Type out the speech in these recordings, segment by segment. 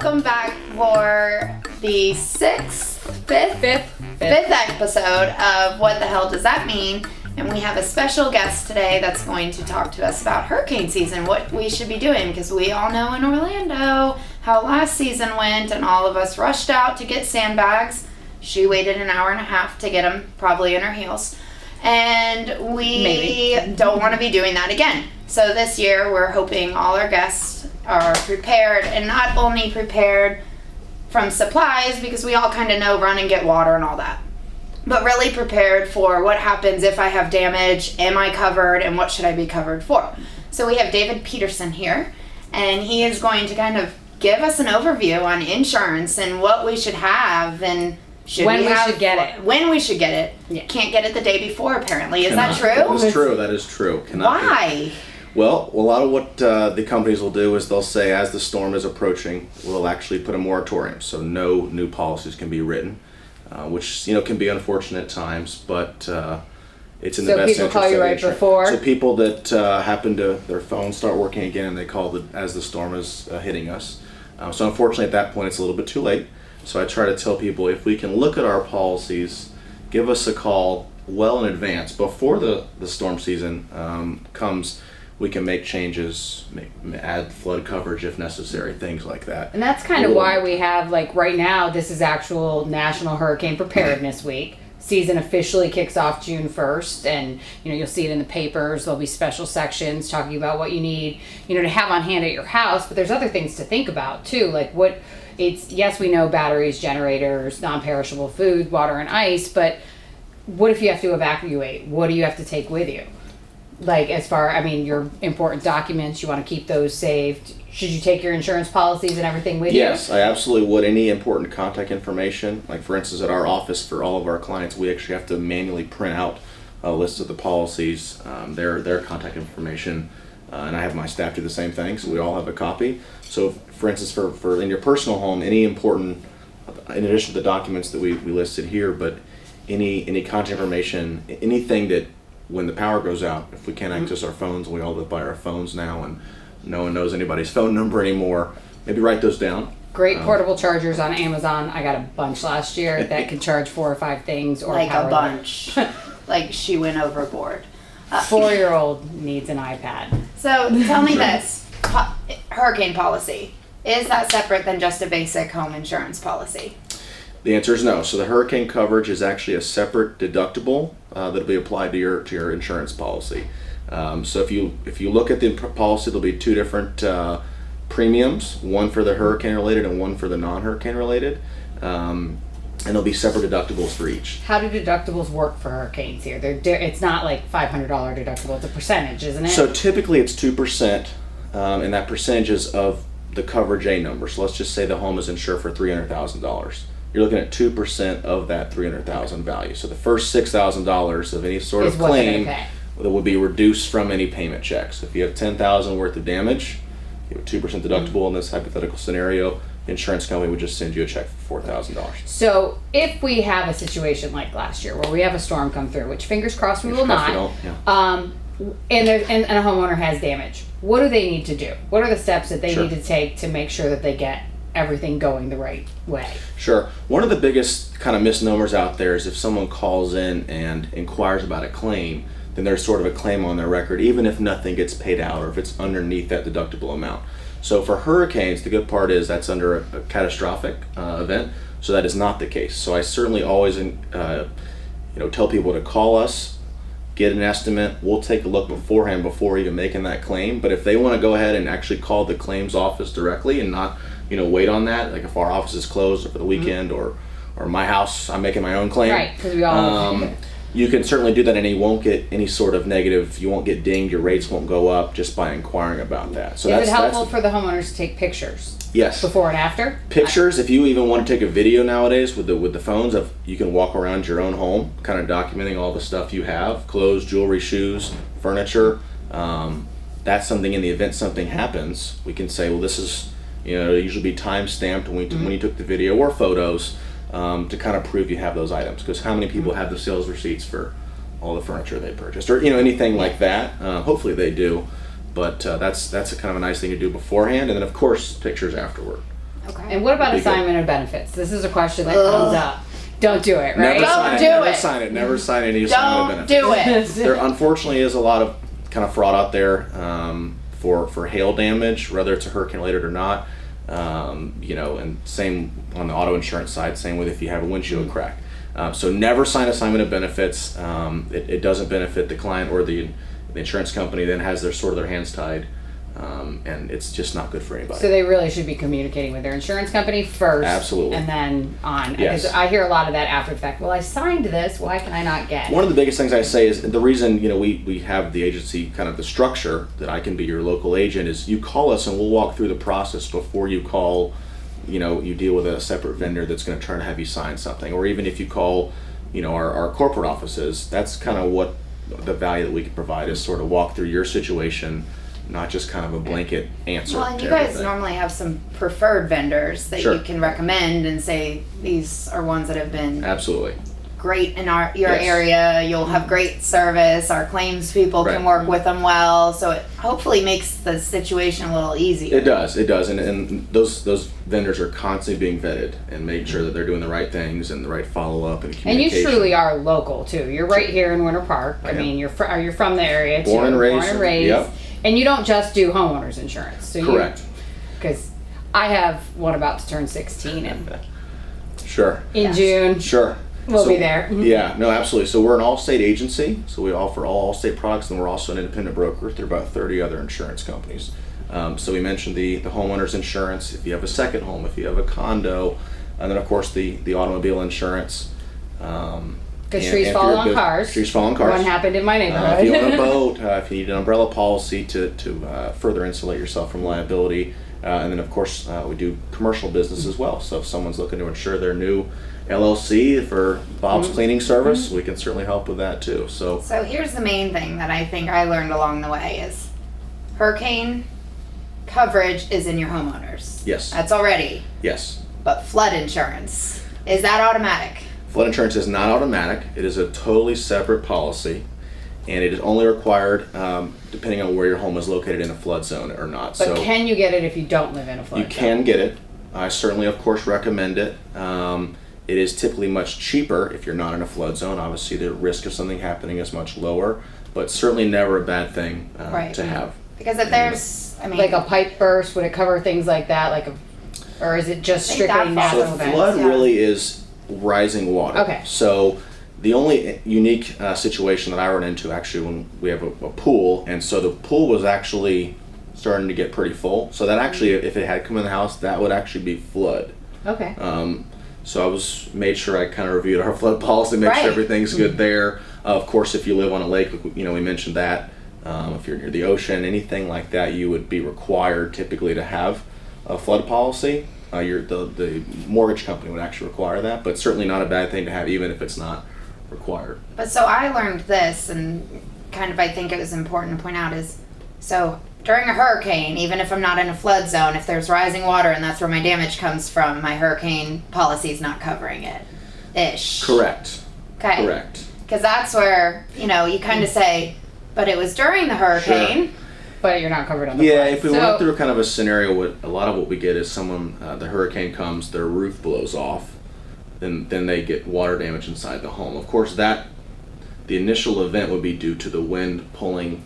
welcome back for the fifth episode of What the Hell Does That Mean? And we have a special guest today that's going to talk to us about hurricane season, what we should be doing, because we all know in Orlando how last season went and all of us rushed out to get sandbags. She waited an hour and a half to get them, probably in her heels. And we don't want to be doing that again. So this year we're hoping all our guests are prepared, and not only prepared from supplies, because we all kind of know run and get water and all that, but really prepared for what happens if I have damage, am I covered, and what should I be covered for. So we have David Pederson here, and he is going to kind of give us an overview on insurance and what we should have and when we should get it. Yeah. Can't get it the day before, apparently. Is that true? That is true. Why? Well, a lot of what the companies will do is they'll say as the storm is approaching, we'll actually put a moratorium, so no new policies can be written, which can be unfortunate at times, but it's in the best interest. So people call you right before? So people that happen to, their phones start working again, and they call as the storm is hitting us. So unfortunately at that point it's a little bit too late. So I try to tell people, if we can look at our policies, give us a call well in advance, before the storm season comes. We can make changes, add flood coverage if necessary, things like that. And that's kind of why we have, like right now, this is actual National Hurricane Preparedness Week. Season officially kicks off June 1st, and you'll see it in the papers. There'll be special sections talking about what you need, to have on hand at your house. But there's other things to think about too, like yes, we know batteries, generators, non-perishable food, water, and ice. But what if you have to evacuate? What do you have to take with you? Like your important documents, you want to keep those saved. Should you take your insurance policies and everything with you? Yes, I absolutely would. Any important contact information, like for instance at our office for all of our clients, we actually have to manually print out a list of the policies, their contact information, and I have my staff do the same thing, so we all have a copy. So for instance, for in your personal home, any important, in addition to the documents that we listed here, but any contact information, anything that when the power goes out, if we can't access our phones, we all live by our phones now, and no one knows anybody's phone number anymore, maybe write those down. Great portable chargers on Amazon. I got a bunch last year that can charge 4 or 5 things. Or like a bunch. Like she went overboard. 4-year-old needs an iPad. So tell me this, hurricane policy, is that separate than just a basic home insurance policy? The answer is no. So the hurricane coverage is actually a separate deductible that'll be applied to your insurance policy. So if you look at the policy, there'll be 2 different premiums, one for the hurricane related and one for the non-hurricane related, and there'll be separate deductibles for each. How do deductibles work for hurricanes here? It's not like $500 deductible; it's a percentage, isn't it? So typically it's 2%, and that percentage is of the coverage A number. So let's just say the home is insured for $300,000. You're looking at 2% of that $300,000 value. So the first $6,000 of any sort of claim that would be reduced from any payment checks. If you have $10,000 worth of damage, you have a 2% deductible in this hypothetical scenario, the insurance company would just send you a check for $4,000. So if we have a situation like last year where we have a storm come through, which fingers crossed we will not, and a homeowner has damage, what do they need to do? What are the steps that they need to take to make sure that they get everything going the right way? Sure. One of the biggest kind of misnomers out there is if someone calls in and inquires about a claim, then there's sort of a claim on their record, even if nothing gets paid out or if it's underneath that deductible amount. So for hurricanes, the good part is that's under a catastrophic event, so that is not the case. So I certainly always tell people to call us, get an estimate. We'll take a look beforehand before even making that claim. But if they want to go ahead and actually call the claims office directly and not wait on that, like if our office is closed or for the weekend or my house, I'm making my own claim. Right, because we all you can certainly do that, and you won't get any sort of negative, you won't get dinged, your rates won't go up just by inquiring about that. So is it helpful for the homeowners to take pictures? Yes. Before and after? Pictures, if you even want to take a video nowadays with the phones, you can walk around your own home, kind of documenting all the stuff you have, clothes, jewelry, shoes, furniture. That's something in the event something happens, we can say, well, this is, it'll usually be time stamped when you took the video or photos, to kind of prove you have those items. Because how many people have the sales receipts for all the furniture they purchased, or anything like that? Hopefully they do. But that's a kind of a nice thing to do beforehand, and then of course pictures afterward. Okay. And what about Would be good. assignment of benefits? This is a question that comes up. Don't do it, right? Never sign it. do Never it. sign it. Never sign any assignment of Don't benefits. do it. There unfortunately is a lot of kind of fraud out there for hail damage, whether it's a hurricane related or not. And same on the auto insurance side, same with if you have a windshield crack. So never sign assignment of benefits. It doesn't benefit the client or the insurance company. Then has their hands tied, and it's just not good for anybody. So they really should be communicating with their insurance company first. Absolutely. And then on. Yes. Because I hear a lot of that after the fact. Well, I signed this. Why can I not get? One of the biggest things I say is the reason we have the agency kind of the structure that I can be your local agent is you call us and we'll walk through the process before you call. You deal with a separate vendor that's going to try to have you sign something, or even if you call, our corporate offices. That's kind of what the value that we can provide is sort of walk through your situation, not just kind of a blanket answer. Well, and to you guys everything. normally have some preferred vendors that Sure. you can recommend and say these are ones that have been Absolutely. great in your Yes. area. You'll have great service. Our claims people can Right. work with them well, so it hopefully makes the situation a little easier. It does, and those vendors are constantly being vetted and making sure that they're doing the right things and the right follow-up and And you communication. truly are local too. You're right here in Winter Park. I am. mean, you're from the area too. Born and raised. Yep. And you don't just do homeowners insurance. So Correct. Because I have one about to turn 16 Sure. in Yes. June. Sure. We'll be there. Yeah, no, absolutely. So we're an Allstate agency, so we offer all Allstate products, and we're also an independent broker through about 30 other insurance companies. So we mentioned the homeowner's insurance, if you have a second home, if you have a condo, and then of course the automobile insurance. Because and trees if fall you're on good- cars. Trees fall on cars. One happened in my neighborhood. If you own a boat, if you need an umbrella policy to further insulate yourself from liability. And then of course we do commercial business as well. So if someone's looking to insure their new LLC for Bob's cleaning service, we can certainly help with that too. So So here's the main thing that I think I learned along the way is hurricane coverage is in your homeowners. yes, That's already. yes. But flood insurance, is that automatic? Flood insurance is not automatic. It is a totally separate policy, and it is only required depending on where your home is located in a flood zone or not. But so can you get it if you don't live in a flood you can get it. I certainly, of course, recommend it. It is typically much cheaper if you're not in a flood zone. Obviously, the risk of something happening is much lower, but certainly never a bad thing Right. to have. Because if there's, I mean, Like a pipe burst, would it cover things like that? Or is it just I think strictly that falls natural So Natural events? flood yeah. really is rising water. Okay. So the only unique situation that I run into actually when we have a pool, and so the pool was actually starting to get pretty full. So that actually, if it had come in the house, that would actually be flood. Okay. So I made sure I kind of reviewed our flood policy, make Right. sure everything's good there. Of course, if you live on a lake, we mentioned that. If you're near the ocean, anything like that, you would be required typically to have a flood policy. The mortgage company would actually require that, but certainly not a bad thing to have, even if it's not required. but so I learned this, and kind of I think it was important to point out is, so during a hurricane, even if I'm not in a flood zone, if there's rising water and that's where my damage comes from, my hurricane policy's not covering it. Ish. Correct. Okay. Correct. Because that's where, you kind of say, but it was during the hurricane. But you're not covered on the Yeah, flood. if we went through kind of a scenario, a lot of what we get is someone, the hurricane comes, their roof blows off, then they get water damage inside the home. Of course, the initial event would be due to the wind pulling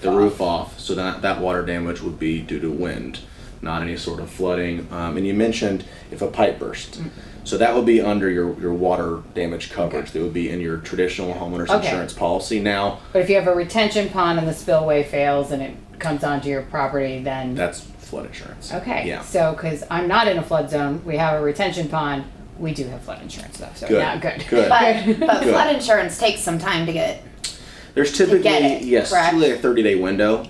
the roof off, so that water damage would be due to wind, not any sort of flooding. And you mentioned if a pipe burst, so that would be under your water damage coverage. That would be in your traditional homeowners Okay. insurance policy. Now, But if you have a retention pond and the spillway fails and it comes onto your property, then that's flood insurance. okay. Yeah. So because I'm not in a flood zone, we have a retention pond. We do have flood insurance though, so Good. not good. Good. But Good. flood insurance takes some time to get. There's typically get it, yes, correct? typically a 30-day window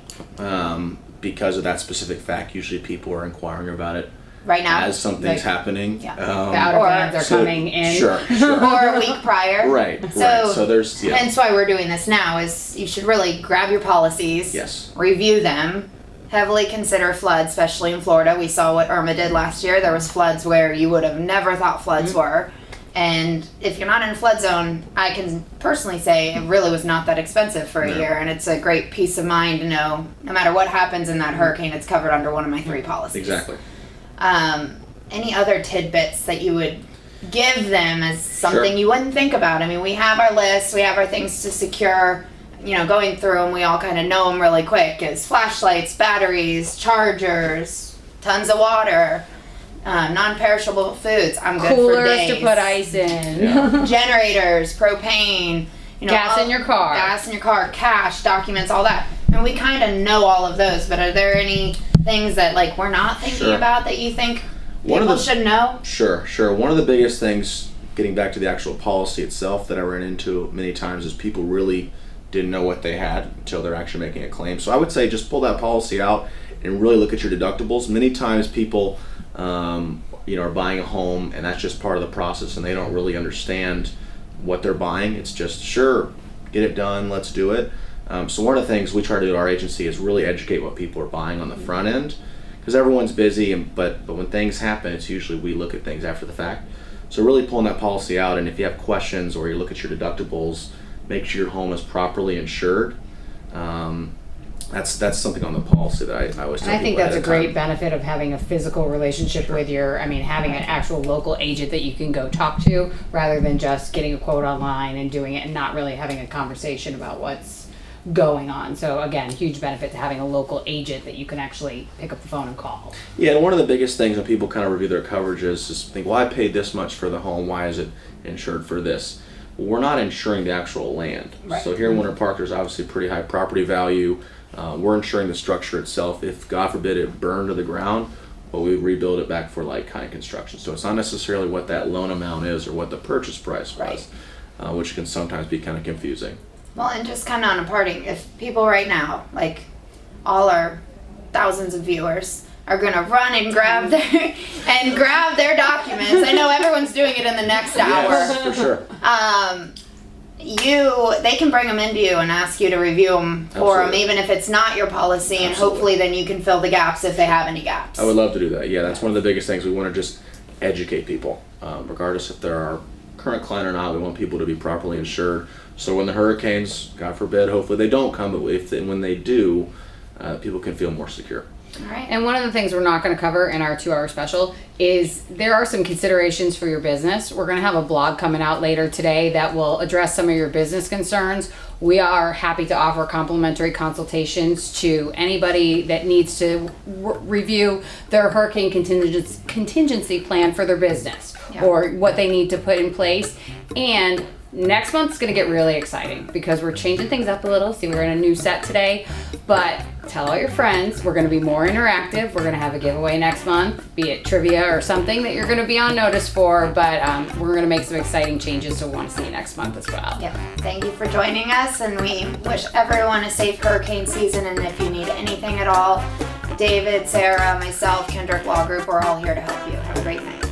because of that specific fact. Usually, people are inquiring about it Right now? as something's Like- happening. Yeah. The outer Or- bands are so- coming in. Sure, sure. Or a week prior. Right, So, right. So there's hence why we're doing this now is you should really grab your policies, Yes. review them, heavily consider floods, especially in Florida. We saw what Irma did last year. There was floods where you would have never thought floods were. And if you're not in a flood zone, I can personally say it really was not that expensive for a No. year, and it's a great peace of mind to know no matter what happens in that hurricane, it's covered under one of my 3 policies. exactly. any other tidbits that you would give them as something Sure. you wouldn't think about? I mean, we have our list, we have our things to secure. Going through them, we all kind of know them really quick. Is flashlights, batteries, chargers, tons of water, non-perishable foods. I'm good for Coolers days. to put ice in. Yeah. Generators, propane. Gas in your car. Gas in your car, cash, documents, all that. And we kind of know all of those, but are there any things that like we're not thinking Sure. about that you think One of people the- should know? Sure. One of the biggest things, getting back to the actual policy itself, that I ran into many times is people really didn't know what they had until they're actually making a claim. So I would say just pull that policy out and really look at your deductibles. Many times people, are buying a home, and that's just part of the process, and they don't really understand what they're buying. It's just, sure, get it done, let's do it. So one of the things we try to do at our agency is really educate what people are buying on the front end, because everyone's busy, but when things happen, it's usually we look at things after the fact. So really pulling that policy out, and if you have questions or you look at your deductibles, make sure your home is properly insured. That's something on the policy that I always tell And I think people that's a ahead of great time. benefit of having a physical relationship with having an actual local agent that you can go talk to, rather than just getting a quote online and doing it and not really having a conversation about what's going on. So again, huge benefit to having a local agent that you can actually pick up the phone and call. Yeah, and one of the biggest things when people kind of review their coverages is think, well, I paid this much for the home, why is it insured for this? Well, we're not insuring the actual land. Right. So here in Winter Park, there's obviously pretty high property value. We're insuring the structure itself. If, God forbid, it burned to the ground, well, we would rebuild it back for like-kind construction. So it's not necessarily what that loan amount is or what the purchase price was, which can sometimes be kind of confusing. Well, and just kind of on a parting, if people right now, like all our thousands of viewers, are gonna run and grab their documents. I know everyone's doing it in the next hour. Yes, for sure. They can bring them into you and ask you to review them for them, Absolutely. even if it's not your policy, and Absolutely. hopefully then you can fill the gaps if they have any gaps. I would love to do that. Yeah, that's one of the biggest things. We want to just educate people, regardless if they're our current client or not. We want people to be properly insured. So when the hurricanes, God forbid, hopefully they don't come, but when they do, people can feel more secure. All right. And one of the things we're not going to cover in our 2-hour special is there are some considerations for your business. We're going to have a blog coming out later today that will address some of your business concerns. We are happy to offer complimentary consultations to anybody that needs to review their hurricane contingency plan for their business, or what they need to put in place. And next month's going to get really exciting because we're changing things up a little. See, we're in a new set today, but tell all your friends. We're going to be more interactive. We're going to have a giveaway next month, be it trivia or something that you're going to be on notice for, but we're going to make some exciting changes, so we want to see you next month as well. Yep. Thank you for joining us, and we wish everyone a safe hurricane season. And if you need anything at all, David, Sarah, myself, Kendrick Law Group, we're all here to help you. Have a great night.